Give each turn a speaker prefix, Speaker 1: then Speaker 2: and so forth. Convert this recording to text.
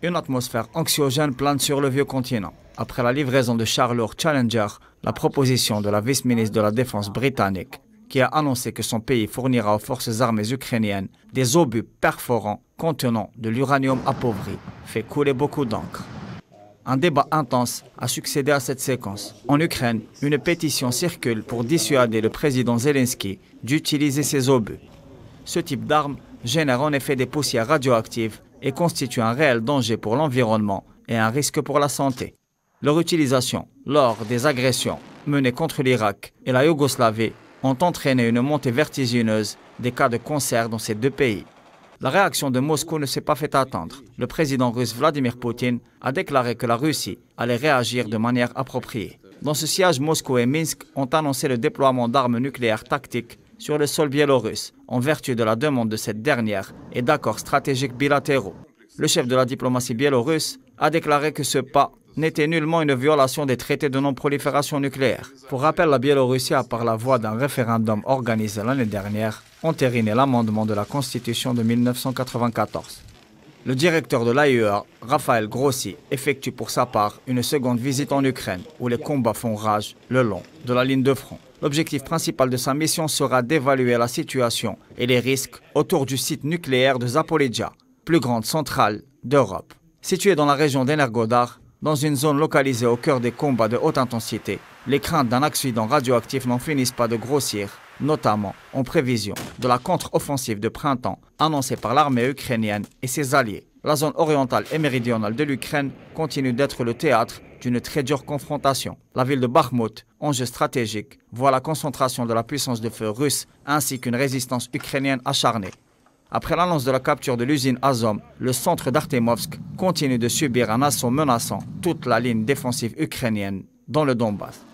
Speaker 1: Une atmosphère anxiogène plane sur le vieux continent. Après la livraison de chars lourds Challenger, la proposition de la vice-ministre de la Défense britannique, qui a annoncé que son pays fournira aux forces armées ukrainiennes des obus perforants contenant de l'uranium appauvri, fait couler beaucoup d'encre. Un débat intense a succédé à cette séquence. En Ukraine, une pétition circule pour dissuader le président Zelensky d'utiliser ces obus. Ce type d'arme génère en effet des poussières radioactives et constitue un réel danger pour l'environnement et un risque pour la santé. Leur utilisation lors des agressions menées contre l'Irak et la Yougoslavie ont entraîné une montée vertigineuse des cas de cancer dans ces deux pays. La réaction de Moscou ne s'est pas fait attendre. Le président russe Vladimir Poutine a déclaré que la Russie allait réagir de manière appropriée. Dans ce siège, Moscou et Minsk ont annoncé le déploiement d'armes nucléaires tactiques sur le sol biélorusse, en vertu de la demande de cette dernière et d'accords stratégiques bilatéraux. Le chef de la diplomatie biélorusse a déclaré que ce pas n'était nullement une violation des traités de non-prolifération nucléaire. Pour rappel, la Biélorussie a, par la voie d'un référendum organisé l'année dernière, entériné l'amendement de la Constitution de 1994. Le directeur de l'AIEA, Raphaël Grossi, effectue pour sa part une seconde visite en Ukraine, où les combats font rage le long de la ligne de front. L'objectif principal de sa mission sera d'évaluer la situation et les risques autour du site nucléaire de Zaporizhzhia, plus grande centrale d'Europe. Située dans la région d'Energodar, dans une zone localisée au cœur des combats de haute intensité, les craintes d'un accident radioactif n'en finissent pas de grossir, notamment en prévision de la contre-offensive de printemps annoncée par l'armée ukrainienne et ses alliés. La zone orientale et méridionale de l'Ukraine continue d'être le théâtre d'une très dure confrontation. La ville de Bakhmut, enjeu stratégique, voit la concentration de la puissance de feu russe ainsi qu'une résistance ukrainienne acharnée. Après l'annonce de la capture de l'usine Azom, le centre d'Artemovsk continue de subir un assaut menaçant toute la ligne défensive ukrainienne dans le Donbass.